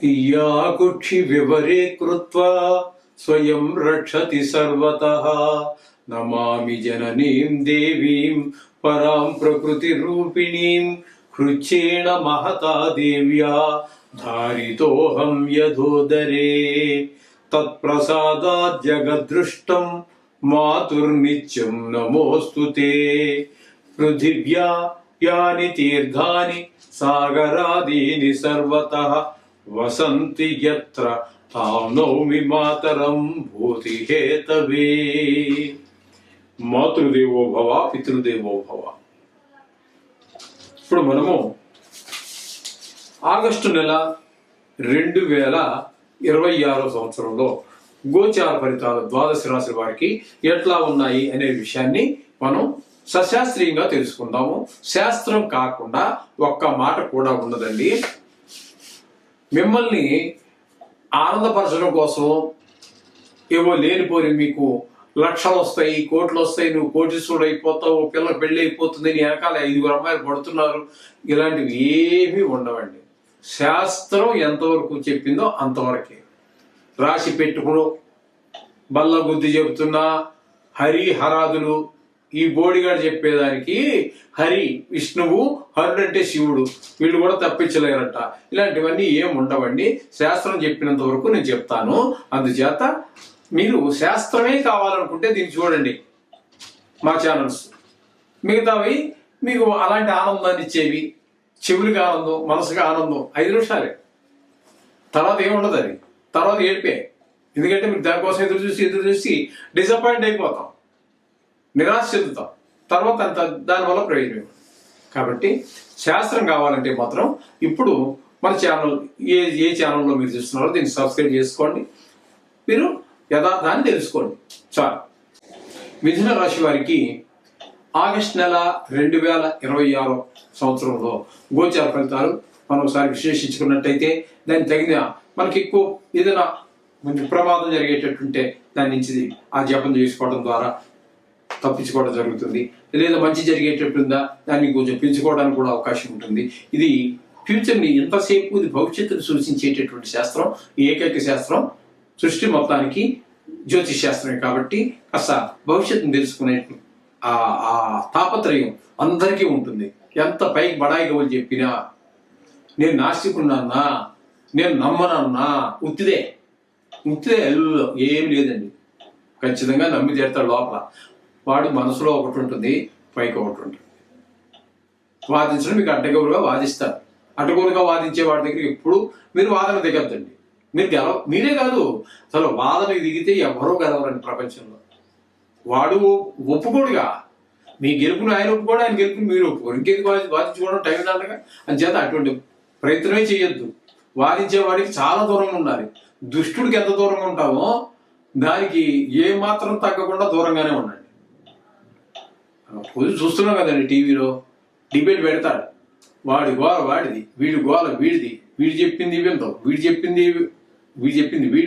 इयाकुक्षि विवरे कृत्वा स्वयं रक्षति सर्वतः। नमामि जननीं देवीं परां प्रकृतिरूपिणीं हृच्छेन महता देव्या धारितोऽहं यथोदरे। तत्प्रसादात् जगद्दृष्टं मातुर्नित्यं नमोऽस्तु ते। पृथिव्या यानि तीर्थानि सागरादीनि सर्वतः वसन्ति यत्र तां नौमि मातरं भूतिहेतवे। మాతృదేవో భవ పితృదేవో భవ. ఇప్పుడు మనము ఆగస్టు నెల 2026 సంవత్సరంలో గోచార ఫలితాలు ద్వాదశ రాశి వారికి ఎట్లా ఉన్నాయి అనే విషయాన్ని మనం సశాస్త్రీయంగా తెలుసుకుందాము. శాస్త్రం కాకుండా ఒక్క మాట కూడా ఉండదండి. మిమ్మల్ని ఆనందపరచడం కోసం ఏవో లేనిపోయి మీకు లక్షలు వస్తాయి, కోట్లు వస్తాయి, నువ్వు కోటీశ్వరుడు అయిపోతావు, పిల్ల పెళ్లి అయిపోతుంది, నీ వెనకాల 5 అమ్మాయిలు పడుతున్నారు, ఇలాంటివి ఏమీ ఉండవండి. శాస్త్రం ఎంతవరకు చెప్పిందో అంతవరకే. రాసి పెట్టుకుని బల్ల బుద్ధి చెబుతున్నా హరి హరాదులు, ఈ బోడిగాడు చెప్పేదానికి హరి విష్ణువు, హరుడు అంటే శివుడు, వీళ్ళు కూడా తప్పించలేరట. ఇలాంటివన్నీ ఏం ఉండవండి. శాస్త్రం చెప్పినంత వరకు నేను చెప్తాను. అందుచేత మీరు శాస్త్రమే కావాలనుకుంటే దీన్ని చూడండి, మా ఛానల్స్. మిగతావి మీకు అలాంటి ఆనందాన్ని ఇచ్చేవి, చెవులకి ఆనందం, మనసుకి ఆనందం 5 నిమిషాలే, తర్వాత ఏముండదు. అది తర్వాత ఏడిపే. ఎందుకంటే మీకు దానికోసం ఎదురు చూసి డిసప్పాయింట్ అయిపోతాం, నిరాశ చెందుతాం, తర్వాత అంత దానివల్ల ప్రయోజనం. కాబట్టి శాస్త్రం కావాలంటే మాత్రం ఇప్పుడు మన ఛానల్ ఏ ఛానల్లో మీరు చూస్తున్నారో దీన్ని సబ్స్క్రైబ్ చేసుకోండి, మీరు యథార్థాన్ని తెలుసుకోండి చాలు. మిథున రాశి వారికి ఆగస్టు నెల 2026 సంవత్సరంలో గోచార ఫలితాలు మనం ఒకసారి విశ్లేషించుకున్నట్టయితే దానికి తగిన మనకి ఎక్కువ ఏదైనా కొంచెం ప్రమాదం జరిగేటట్టుంటే దాని నుంచి ఆ జపం చేసుకోవడం ద్వారా తప్పించుకోవడం జరుగుతుంది. లేదా మంచి జరిగేటట్టుందా దాన్ని కొంచెం పెంచుకోవడానికి కూడా అవకాశం ఉంటుంది. ఇది ఫ్యూచర్ని ఎంతసేపు ఇది భవిష్యత్తును సూచించేటటువంటి శాస్త్రం, ఏకైక శాస్త్రం సృష్టి మొత్తానికి జ్యోతిష్ శాస్త్రమే. కాబట్టి కాస్త భవిష్యత్తును తెలుసుకునే ఆ తాపత్రయం అందరికీ ఉంటుంది. ఎంత పైకి బడాయి గౌలు చెప్పినా, నేను నాస్తికున్నానా, నేను నమ్మనన్నా, ఉత్తిదే ఎల్లులో ఏం లేదండి. ఖచ్చితంగా నమ్మి తీరుతాడు. లోపల వాడు మనసులో ఒకటి ఉంటుంది, పైకి ఒకటి ఉంటుంది. వాదించడం మీకు అడ్డగోలుగా వాదిస్తారు. అడ్డగోలుగా వాదించే వాడి దగ్గర ఎప్పుడు మీరు వాదన దిగద్దండి. మీరే కాదు, అసలు వాదనకి దిగితే ఎవరో గెలవరండి ప్రపంచంలో. వాడు ఒప్పుకోడుగా, మీ గెలుపుని ఆయన ఒప్పుకోడు, ఆయన గెలుపుని మీరు ఒప్పుకోరు. ఇంకేది వాదించుకోవడం టైం నాలుగా అని చేత అటువంటి ప్రయత్నమే చేయొద్దు. వాదించేవాడికి చాలా దూరంగా ఉండాలి. దుష్టుడికి ఎంత దూరంగా ఉంటామో దానికి ఏ మాత్రం తగ్గకుండా దూరంగానే ఉండండి. చూస్తున్నాం కదండి, టీవీలో డిబేట్ పెడతాడు. వాడి గోల వాడిది, వీడి గోల వీడిది, వీడు చెప్పింది వింటాం, వీడు చెప్పింది వీడు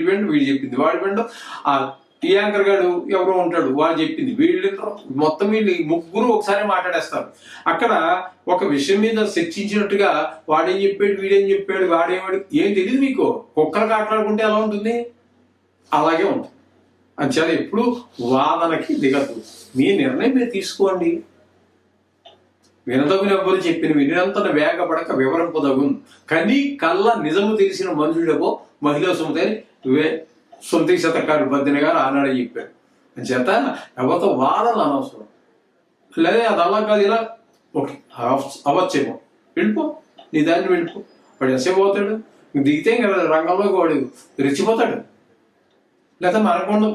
విండు, వీడు చెప్పింది వాడు విండు. ఆ టీ యాంకర్ గాడు ఎవరో ఉంటాడు, వాడు చెప్పింది వీళ్ళు వింటారు. మొత్తం వీళ్ళు ముగ్గురు ఒకసారి మాట్లాడేస్తారు. అక్కడ ఒక విషయం మీద చర్చించినట్టుగా వాడేం చెప్పాడు, వీడేం చెప్పాడు, వాడేవాడు ఏం తెలియదు మీకు. కుక్కలు కాట్లాడుకుంటే ఎలా ఉంటుంది, అలాగే ఉంటుంది. అంచేత ఎప్పుడు వాదనకి దిగద్దు. మీ నిర్ణయం మీరు తీసుకోండి. వినదగునెవ్వరు చెప్పిన వినినంతట వేగపడక వివరింపదగును. కని కళ్ళ నిజము తెలిసిన మనుషుడేవో మహిళా సొంత శతకారు బద్దెన గారు ఆనాడే చెప్పారు. అంచేత ఎవరితో వాదనలు అనవసరం. లేదా అది అలా కాదు ఇలా ఓకే అవ్వచ్చేమో, వెళ్ళిపో, నీ దాన్ని వెళ్ళిపో. వాడు ఎంతసేపు పోతాడు, దిగితే ఇంకా రంగంలోకి వాడు రెచ్చిపోతాడు. లేదా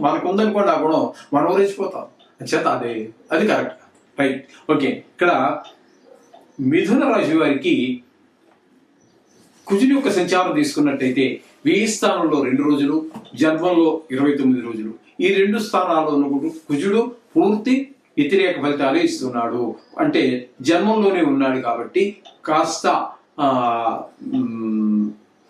మనకుందనుకోండి ఆ గుణం, మనం రెచ్చిపోతాం. అంచేత అది కరెక్ట్, రైట్, ఓకే. ఇక్కడ మిథున రాశి వారికి కుజుని యొక్క సంచారం తీసుకున్నట్టయితే వ్యయ స్థానంలో 2 రోజులు, జన్మంలో 29 రోజులు. ఈ 2 స్థానాల్లో కుజుడు పూర్తి వ్యతిరేక ఫలితాలే ఇస్తున్నాడు. అంటే జన్మంలోనే ఉన్నాడు కాబట్టి కాస్త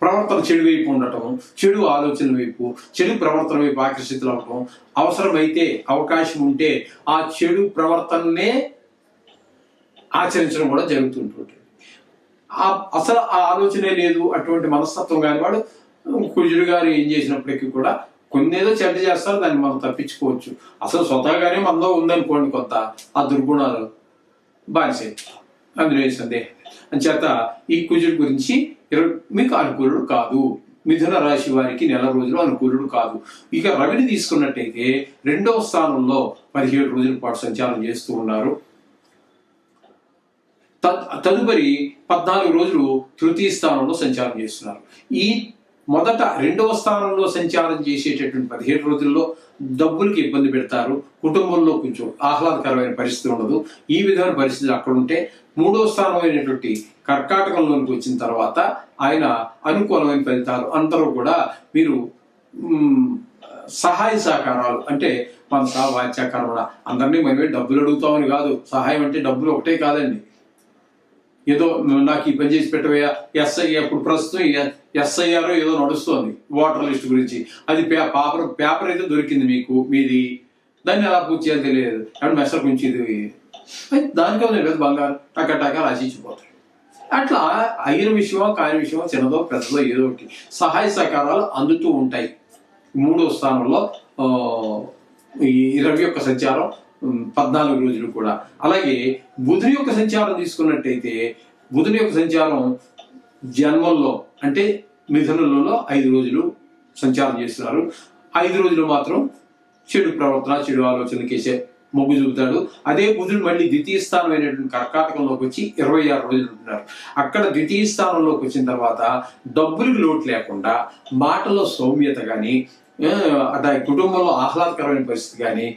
ప్రవర్తన చెడు వైపు ఉండటం, చెడు ఆలోచనల వైపు, చెడు ప్రవర్తన వైపు ఆకర్షితులు అవటం, అవసరమైతే అవకాశం ఉంటే ఆ చెడు ప్రవర్తననే ఆచరించడం కూడా జరుగుతుంటుంది. అసలు ఆ ఆలోచనే లేదు, అటువంటి మనస్తత్వం కాని వాడు కుజుడు గారు ఏం చేసినప్పటికీ కూడా కొన్ని ఏదో చెడ్డ చేస్తారు, దాన్ని మనం తప్పించుకోవచ్చు. అసలు స్వతహాగానే మనలో ఉందనుకోండి కొంత ఆ దుర్గుణాలు బానిసే, అందులో ఏ సందేహం. అంచేత ఈ కుజుడు గురించి మీకు అనుకూలుడు కాదు. మిథున రాశి వారికి నెల రోజులు అనుకూలుడు కాదు. ఇక రవిని తీసుకున్నట్టయితే 2వ స్థానంలో 17 రోజుల పాటు సంచారం చేస్తూ ఉన్నారు. తదుపరి 14 రోజులు తృతీయ స్థానంలో సంచారం చేస్తున్నారు. ఈ మొదట 2వ స్థానంలో సంచారం చేసేటటువంటి 17 రోజుల్లో డబ్బులకి ఇబ్బంది పెడతారు, కుటుంబంలో కొంచెం ఆహ్లాదకరమైన పరిస్థితి ఉండదు. ఈ విధమైన పరిస్థితులు అక్కడ ఉంటే 3వ స్థానం అయినటువంటి కర్కాటకంలోనికి వచ్చిన తర్వాత ఆయన అనుకూలమైన ఫలితాలు. అందరూ కూడా మీరు సహాయ సహకారాలు అంటే మన వాచ్యాకరణ, అందరినీ మనమే డబ్బులు అడుగుతామని కాదు. సహాయం అంటే డబ్బులు ఒకటే కాదండి. ఏదో నాకు ఈ పని చేసి పెట్టవయ్యా, ఎస్ఐ అప్పుడు ప్రస్తుతం ఎస్ఐఆర్ ఏదో నడుస్తోంది ఓటర్ లిస్ట్ గురించి, అది పేపర్ అయితే దొరికింది మీకు, మీది, దాన్ని ఎలా పూర్తి చేయాలి తెలియదు, అండ్ మెసర్ గురించి ఇది దానికే లేదు, బంగారు టకా రాసిచ్చిపోతాడు. అట్లా అయిన విషయమో కాని విషయమో చిన్నదో పెద్దదో ఏదో ఒకటి సహాయ సహకారాలు అందుతూ ఉంటాయి. 3వ స్థానంలో ఈ రవి యొక్క సంచారం 14 రోజులు కూడా. అలాగే బుధుని యొక్క సంచారం తీసుకున్నట్టయితే బుధుని యొక్క సంచారం జన్మంలో అంటే మిథునంలో 5 రోజులు సంచారం చేస్తున్నారు. 5 రోజులు మాత్రం చెడు ప్రవర్తన, చెడు ఆలోచనకేసే మొగ్గు చూపుతాడు. అదే బుధుడు మళ్ళీ ద్వితీయ స్థానం అయినటువంటి కర్కాటకంలోకి వచ్చి 26 రోజులు ఉంటున్నారు. అక్కడ ద్వితీయ స్థానంలోకి వచ్చిన తర్వాత డబ్బులకు లోటు లేకుండా, మాటలో సౌమ్యత కానీ, కుటుంబంలో ఆహ్లాదకరమైన పరిస్థితి కానీ,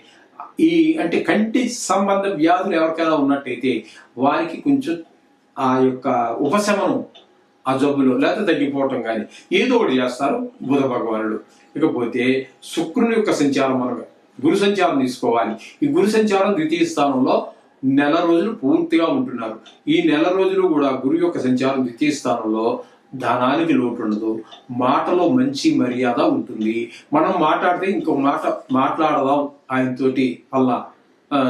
ఈ అంటే కంటి సంబంధ వ్యాధులు ఎవరికైనా ఉన్నట్టయితే వారికి కొంచెం ఆ యొక్క ఉపశమనం ఆ జబ్బులో లేకపోతే తగ్గిపోవటం కానీ ఏదో ఒకటి చేస్తారు బుధ భగవానుడు. ఇకపోతే శుక్రుని యొక్క సంచారం, మనం గురు సంచారం తీసుకోవాలి. ఈ గురు సంచారం ద్వితీయ స్థానంలో నెల రోజులు పూర్తిగా ఉంటున్నారు. ఈ నెల రోజులు కూడా గురు యొక్క సంచారం ద్వితీయ స్థానంలో ధనానికి లోటు ఉండదు, మాటలో మంచి మర్యాద ఉంటుంది. మనం మాట్లాడితే ఇంకొక మాట మాట్లాడదాం ఆయనతోటి, పల్లా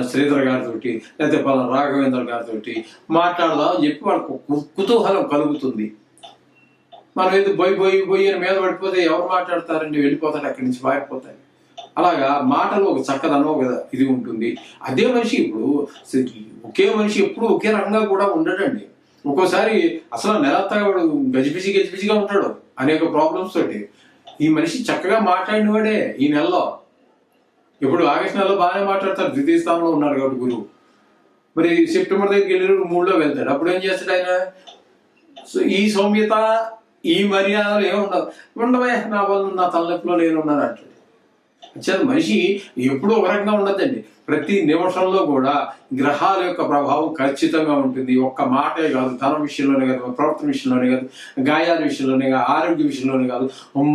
శ్రీధర్ గారితో లేకపోతే పల్లా రాఘవేంద్ర గారితో మాట్లాడదాం అని చెప్పి వాళ్ళకు కుతూహలం కలుగుతుంది. మనం ఏదో బొయ్యి అని మీద పడిపోతే ఎవరు మాట్లాడతారండి, వెళ్ళిపోతాడు, అక్కడి నుంచి పారిపోతాడు. అలాగా మాటలో ఒక చక్కదనం ఒక ఇది ఉంటుంది. అదే మనిషి ఇప్పుడు ఒకే మనిషి ఎప్పుడు ఒకే రకంగా కూడా ఉండడండి. ఒక్కోసారి అసలు నెలంతా వాడు గజిబిజిగా ఉంటాడు అనేక ప్రాబ్లమ్స్ తోటి. ఈ మనిషి చక్కగా మాట్లాడిన వాడే ఈ నెలలో. ఇప్పుడు ఆగస్టు నెలలో బాగానే మాట్లాడతారు, ద్వితీయ స్థానంలో ఉన్నారు కాబట్టి గురువు. మరి సెప్టెంబర్ దగ్గరికి వెళ్ళి 3లో వెళ్తాడు, అప్పుడు ఏం చేస్తాడు ఆయన? సో ఈ సౌమ్యత, ఈ మర్యాదలు ఉండవే, నా వాళ్ళు నా తలనొప్పిలో నేను ఉన్నాను అంటాడు. మనిషి ఎప్పుడూ ఒక రకంగా ఉండదండి. ప్రతి నిమిషంలో కూడా గ్రహాల యొక్క ప్రభావం ఖచ్చితంగా ఉంటుంది. ఒక్క మాటే కాదు, ధనం విషయంలోనే కాదు, ప్రవర్తన విషయంలోనే కాదు, గాయాల విషయంలోనే కాదు, ఆరోగ్య విషయంలోనే కాదు,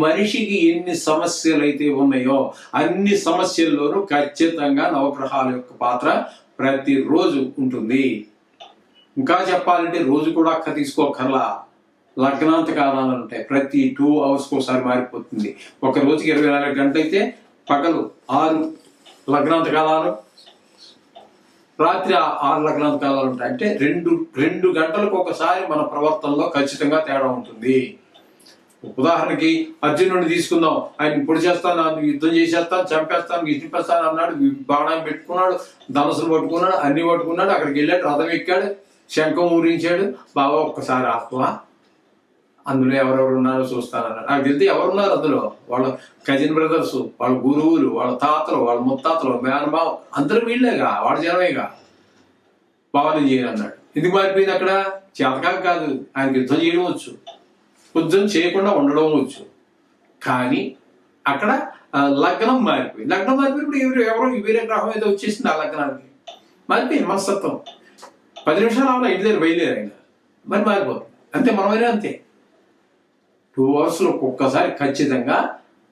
మనిషికి ఎన్ని సమస్యలు అయితే ఉన్నాయో అన్ని సమస్యల్లోనూ ఖచ్చితంగా నవగ్రహాల యొక్క పాత్ర ప్రతిరోజు ఉంటుంది. ఇంకా చెప్పాలంటే రోజు కూడా అక్క తీసుకోకర్లా, లగ్నాంత కాలాలు ఉంటాయి. ప్రతి 2 అవర్స్కి ఒకసారి మారిపోతుంది. ఒక రోజుకి 24 గంటలు అయితే పగలు 6 లగ్నాంత కాలాలు, రాత్రి 6 లగ్నాంత కాలాలు ఉంటాయి. అంటే 2 గంటలకు ఒకసారి మన ప్రవర్తనలో ఖచ్చితంగా తేడా ఉంటుంది. ఉదాహరణకి అర్జునుడిని తీసుకుందాం. ఆయన పొడి చేస్తాను, యుద్ధం చేసేస్తాను, చంపేస్తాను, గిచ్చిపేస్తాను అన్నాడు, బాణాన్ని పెట్టుకున్నాడు, ధనసులు పట్టుకున్నాడు, అన్ని పట్టుకున్నాడు, అక్కడికి వెళ్ళాడు, రథం ఎక్కాడు, శంఖం ఊరించాడు. బాబా ఒక్కసారి ఆత్మ అందులో ఎవరెవరు ఉన్నారో చూస్తానన్నాడు. నాకు తెలిసి ఎవరున్నారు అందులో, వాళ్ళ కజిన్ బ్రదర్స్, వాళ్ళ గురువులు, వాళ్ళ తాతలు, వాళ్ళ ముత్తాతలు, మేనమావ, అందరూ వీళ్ళేగా, వాడు జనమేగా. బాబాని చేయను అన్నాడు. ఎందుకు మారిపోయింది అక్కడ? చేతకాక కాదు, ఆయనకి యుద్ధం చేయడం వచ్చు, యుద్ధం చేయకుండా ఉండడం వచ్చు. కానీ అక్కడ లగ్నం మారిపోయింది. లగ్నం మారిపోయినప్పుడు ఎవరో వేరే గ్రహం ఏదో వచ్చేసింది ఆ లగ్నానికి, మారిపోయింది మనస్తత్వం. 10 నిమిషాలు అలా ఇంటి దగ్గర బయలుదేరు ఆయన, మరి మారిపోతుంది. అంతే, మనమైనా అంతే. 2 అవర్స్లో ఒక్కొక్కసారి ఖచ్చితంగా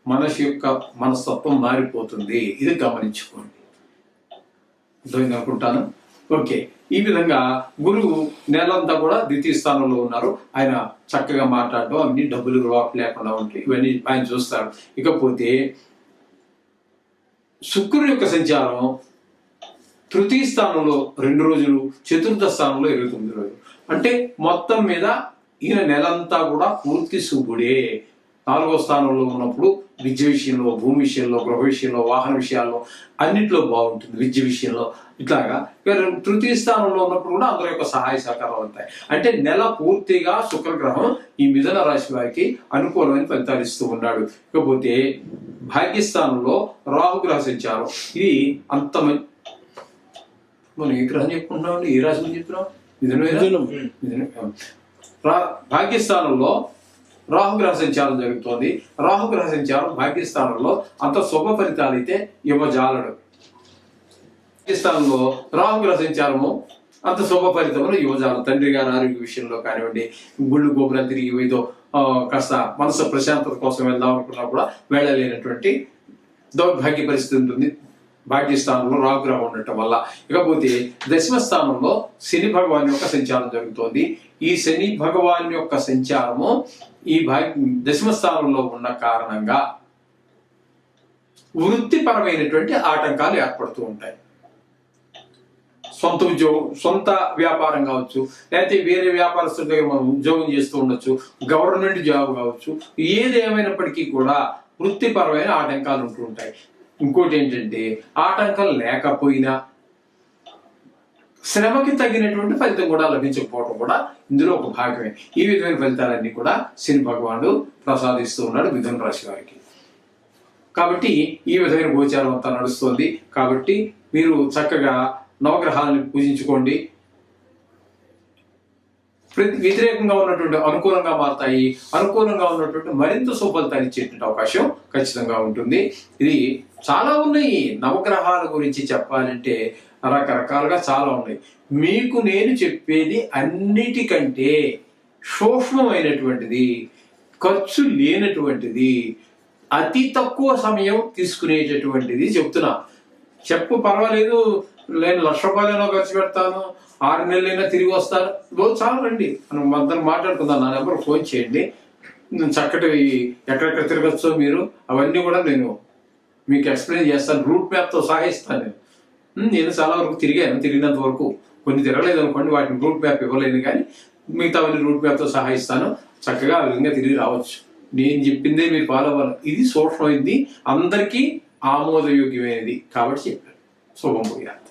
మనిషి యొక్క మనస్తత్వం మారిపోతుంది. ఇది గమనించుకోండి. అర్థమైంది అనుకుంటాను. ఓకే, ఈ విధంగా గురువు నెలంతా కూడా ద్వితీయ స్థానంలో ఉన్నారు. ఆయన చక్కగా మాట్లాడడం, అన్ని డబ్బులు లోటు లేకుండా ఉంటాయి, ఇవన్నీ ఆయన చూస్తారు. ఇకపోతే శుక్రుని యొక్క సంచారం తృతీయ స్థానంలో 2 రోజులు, చతుర్థ స్థానంలో 29 రోజులు. అంటే మొత్తం మీద ఈయన నెలంతా కూడా పూర్తి శుభుడే. 4వ స్థానంలో ఉన్నప్పుడు విద్య విషయంలో, భూమి విషయంలో, గృహ విషయంలో, వాహన విషయాల్లో అన్నింటిలో బాగుంటుంది. విద్య విషయంలో ఇట్లాగా. తృతీయ స్థానంలో ఉన్నప్పుడు కూడా అందరి యొక్క సహాయ సహకారాలు ఉంటాయి. అంటే నెల పూర్తిగా శుక్రగ్రహం ఈ మిథున రాశి వారికి అనుకూలమైన ఫలితాలు ఇస్తూ ఉన్నాడు. ఇకపోతే భాగ్యస్థానంలో రాహుగ్రహ సంచారం. ఇది అంత మనం ఏ గ్రహం చెప్పుకుంటున్నాం, ఏ రాశి గురించి చెప్తున్నాం? మిథునం. భాగ్యస్థానంలో రాహుగ్రహ సంచారం జరుగుతోంది. రాహుగ్రహ సంచారం భాగ్యస్థానంలో అంత శుభ ఫలితాలు అయితే ఇవ్వజాలడు. భాగ్యస్థానంలో రాహుగ్రహ సంచారము అంత శుభ ఫలితములు ఇవ్వజాలడు. తండ్రి గారి ఆరోగ్య విషయంలో కానివ్వండి, గుళ్ళు గోపురం తిరిగి ఏదో కాస్త మనసు ప్రశాంతత కోసం వెళ్దాం అనుకున్నా కూడా వెళ్ళలేనటువంటి దౌర్భాగ్య పరిస్థితి ఉంటుంది భాగ్యస్థానంలో రాహుగ్రహం ఉండటం వల్ల. ఇకపోతే దశమ స్థానంలో శని భగవాన్ యొక్క సంచారం జరుగుతోంది. ఈ శని భగవాన్ యొక్క సంచారము ఈ దశమ స్థానంలో ఉన్న కారణంగా వృత్తిపరమైనటువంటి ఆటంకాలు ఏర్పడుతూ ఉంటాయి. సొంత ఉద్యోగం, సొంత వ్యాపారం కావచ్చు, లేకపోతే వేరే వ్యాపారస్తుల దగ్గర మనం ఉద్యోగం చేస్తూ ఉండొచ్చు, గవర్నమెంట్ జాబ్ కావచ్చు, ఏది ఏమైనప్పటికీ కూడా వృత్తిపరమైన ఆటంకాలు ఉంటూ ఉంటాయి. ఇంకోటి ఏంటంటే ఆటంకాలు లేకపోయినా శ్రమకి తగినటువంటి ఫలితం కూడా లభించకపోవడం కూడా ఇందులో ఒక భాగమే. ఈ విధమైన ఫలితాలన్నీ కూడా శని భగవానుడు ప్రసాదిస్తూ ఉన్నాడు మిథున రాశి వారికి. కాబట్టి ఈ విధమైన గోచారం అంతా నడుస్తుంది. కాబట్టి మీరు చక్కగా నవగ్రహాలను పూజించుకోండి. వ్యతిరేకంగా ఉన్నటువంటి అనుకూలంగా మారుతాయి. అనుకూలంగా ఉన్నటువంటి మరింత సుఫలితాలు ఇచ్చేటువంటి అవకాశం ఖచ్చితంగా ఉంటుంది. ఇది చాలా ఉన్నాయి. నవగ్రహాల గురించి చెప్పాలంటే రకరకాలుగా చాలా ఉన్నాయి. మీకు నేను చెప్పేది అన్నిటికంటే సూక్ష్మమైనటువంటిది, ఖర్చు లేనటువంటిది, అతి తక్కువ సమయం తీసుకునేటటువంటిది చెప్తున్నా. పర్వాలేదు, నేను 1,00,000 రూపాయలైనా ఖర్చు పెడతాను, 6 నెలలైనా తిరిగి వస్తాను, రోజు చాలా రండి, మనం మధ్యలో మాట్లాడుకుందాం. నా నెంబర్ ఫోన్ చేయండి. నేను చక్కటి ఎక్కడెక్కడ తిరగచ్చో మీరు అవన్నీ కూడా నేను మీకు ఎక్స్ప్లెయిన్ చేస్తాను. రూట్ మ్యాప్తో సహా ఇస్తాను. నేను చాలా వరకు తిరిగినంత వరకు. కొన్ని తిరగలేదు అనుకోండి, వాటిని రూట్ మ్యాప్ ఇవ్వలేను, కానీ మిగతావన్నీ రూట్ మ్యాప్తో సహా ఇస్తాను. చక్కగా ఆ విధంగా తిరిగి రావచ్చు. నేను చెప్పిందే మీరు ఫాలో అవ్వాలి. ఇది సూక్ష్మమైంది, అందరికీ ఆమోదయోగ్యమైనది కాబట్టి చెప్పాను. శుభం పోయాలి.